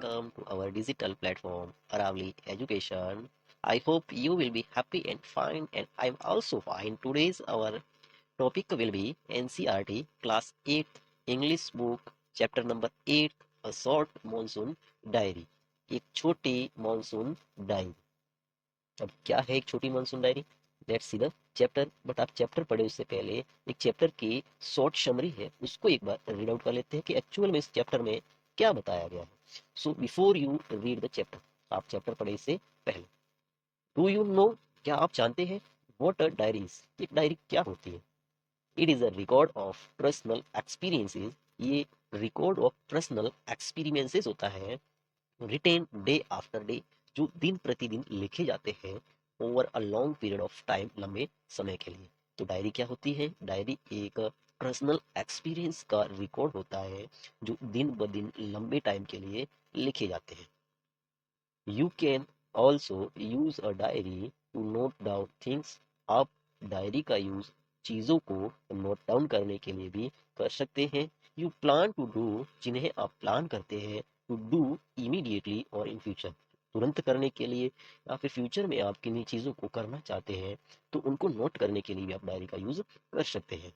welcome to our digital platform, Aravali Education. I hope you will be happy and fine, and I'm also fine. Today's our topic will be NCRT Class 8 English Book, Chapter number 8, A Short Monsoon Diary. एक छोटी monsoon diary. अब क्या है एक छोटी monsoon diary? Let's see the chapter. But आप chapter पढ़े उससे पहले एक चैप्टर की शॉर्ट समरी है, उसको एक बार रीड आउट कर लेते हैं कि एक्चुअल में इस चैप्टर में क्या बताया गया है। So before you read the chapter, आप चैप्टर पढ़े इससे पहले, डू यू नो, क्या आप जानते हैं व्हाट अ डायरी इज? एक डायरी क्या होती है? It is a record of personal experiences. ये रिकॉर्ड ऑफ पर्सनल एक्सपीरियंसेस होता है, रिटेन डे आफ्टर डे, जो दिन प्रतिदिन लिखे जाते हैं over a long period of time, लंबे समय के लिए। तो डायरी क्या होती है? डायरी एक पर्सनल एक्सपीरियंस का रिकॉर्ड होता है जो दिन ब दिन लंबे टाइम के लिए लिखे जाते हैं। You can also use a diary to note down things. आप डायरी का यूज चीजों को नोट डाउन करने के लिए भी कर सकते हैं। यू प्लान टू डू, जिन्हें आप प्लान करते हैं टू डू इमीडिएटली और इन फ्यूचर, तुरंत करने के लिए, या फिर फ्यूचर में आप किन्हीं चीजों को करना चाहते हैं तो उनको नोट करने के लिए भी आप डायरी का यूज कर सकते हैं।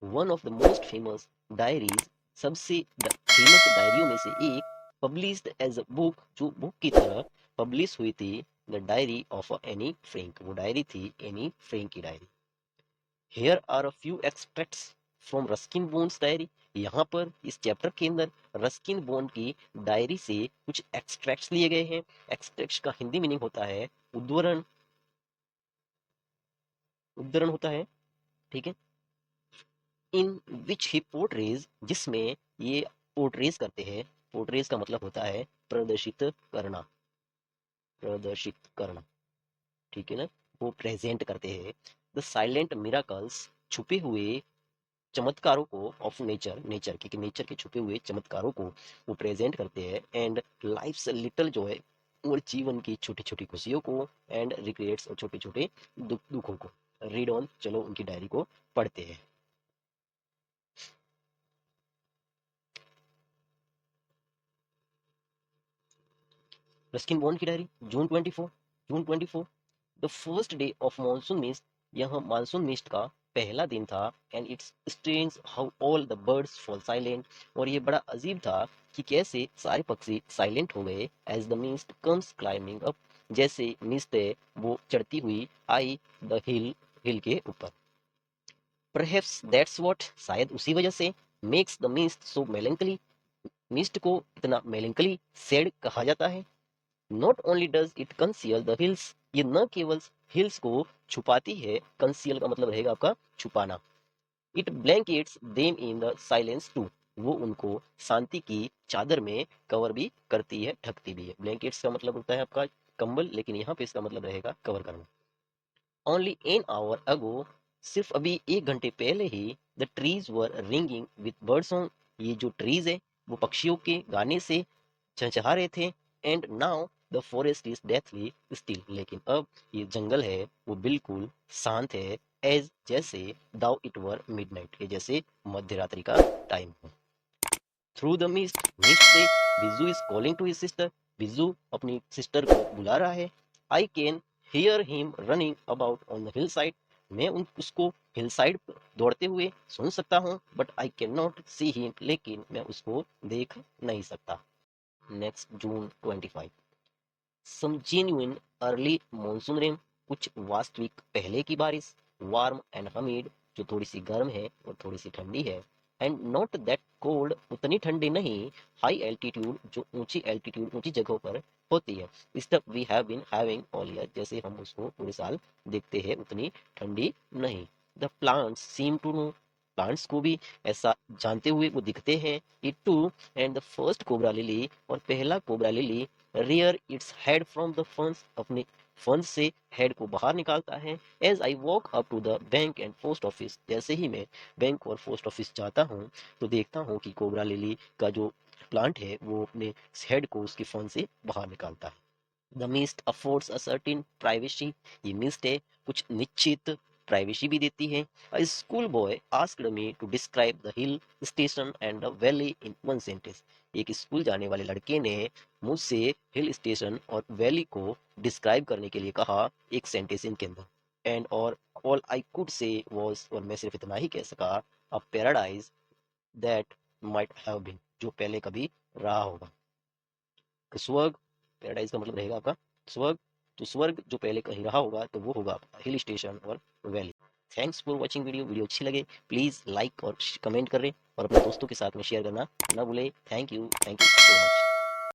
One of the most famous diaries, सबसे फेमस डायरियों में से एक, पब्लिश्ड एज अ बुक, जो बुक की तरह पब्लिश हुई थी, the diary of Anne Frank, वो डायरी थी एनी फ्रैंक की diary. Here are a few extracts from Ruskin Bond's diary. यहाँ पर इस चैप्टर के अंदर रस्किन बोन की डायरी से कुछ एक्सट्रैक्ट्स लिए गए हैं। एक्सट्रैक्ट्स का हिंदी मीनिंग होता है उद्धरण, उद्धरण होता है, ठीक है। इन विच ही पोर्ट्रेज, जिसमें ये पोर्ट्रेज करते हैं। पोर्ट्रेज का मतलब होता है प्रदर्शित करना, प्रदर्शित करना, ठीक है ना। वो प्रेजेंट करते हैं द साइलेंट मिराकल्स, छुपे हुए चमत्कारों को, ऑफ नेचर, नेचर के, नेचर के छुपे हुए चमत्कारों को वो प्रेजेंट करते हैं। एंड लाइफ्स लिटिल जॉय, और जीवन की छोटी छोटी खुशियों को, एंड रिग्रेट्स, और छोटे छोटे दुखों को। रीड ऑन, चलो उनकी डायरी को पढ़ते हैं। रस्किन बॉन्ड की diary, June 24, June 24, the first day of monsoon mist, यह मानसून मिस्ट का पहला दिन था। And it's strange how all the birds fall silent, और ये बड़ा अजीब था कि कैसे सारे पक्षी साइलेंट हो गए। As the mist comes climbing up, जैसे मिस्ट है वो चढ़ती हुई आई द हिल, हिल के ऊपर। परहैप्स दैट्स व्हाट, शायद उसी वजह से, makes the mist so melancholy, mist को इतना मेलंकली सैड कहा जाता है। Not only does it conceal the hills, ये न केवल हिल्स को छुपाती है, कंसील का मतलब रहेगा आपका छुपाना। It blankets them in the silence too, वो उनको शांति की चादर में कवर भी करती है, ढकती भी है। ब्लैंकेट्स का मतलब होता है आपका कंबल, लेकिन यहाँ पे इसका मतलब रहेगा कवर करना। ओनली एन आवर अगो, सिर्फ अभी एक घंटे पहले ही, the trees were ringing with bird song, ये जो ट्रीज है वो पक्षियों के गाने से चहचहा रहे थे। And now the forest is deathly still, लेकिन अब ये जंगल है वो बिल्कुल शांत है। एज, जैसे, दाउ इट वर मिडनाइट, ये जैसे मध्य रात्रि का टाइम हो। थ्रू द मिस्ट, मिस्ट से, Biju is calling to his sister, Biju अपनी सिस्टर को बुला रहा है। I can hear him running about on the hill side, मैं उसको हिल साइड दौड़ते हुए सुन सकता हूँ। But I can not see him, लेकिन मैं उसको देख नहीं सकता। Next, June 25, some genuine early monsoon rain, कुछ वास्तविक पहले की बारिश। वार्म एंड हमीड, जो थोड़ी सी गर्म है और थोड़ी सी ठंडी है। एंड नॉट दैट कोल्ड, उतनी ठंडी नहीं। हाई एल्टीट्यूड, जो ऊंची एल्टीट्यूड, ऊंची जगहों पर होती है। Stuff we have been having all year, जैसे हम उसको पूरे साल देखते हैं, उतनी ठंडी नहीं। The plants seem to know, plants को भी ऐसा जानते हुए वो दिखते हैं। It too, and the first cobra lily, और पहला cobra lily, rear its head from the funds, अपने फंड से हेड को बाहर निकालता है। As I walk up to the bank and post office, जैसे ही मैं बैंक और पोस्ट ऑफिस जाता हूँ तो देखता हूँ कि कोबरा लिली का जो प्लांट है वो अपने हेड को उसके फंड से बाहर निकालता है। The mist affords a certain privacy, ये मिस्ट है कुछ निश्चित प्राइवेसी भी देती है। A school boy asked me to describe the hill station and the valley in one sentence. एक स्कूल जाने वाले लड़के ने मुझसे हिल स्टेशन और वैली को डिस्क्राइब करने के लिए कहा एक सेंटेंस के अंदर। एंड और all I could say was, और मैं सिर्फ इतना ही कह सका, a paradise that might have been, जो पहले कभी रहा होगा। तो स्वर्ग, पैराडाइज का मतलब रहेगा आपका स्वर्ग, तो स्वर्ग जो पहले कहीं रहा होगा तो वो होगा हिल स्टेशन और valley. Thanks for watching video. Video अच्छी लगे प्लीज लाइक और कमेंट करें और अपने दोस्तों के साथ में शेयर करना ना भूले। Thank you so much.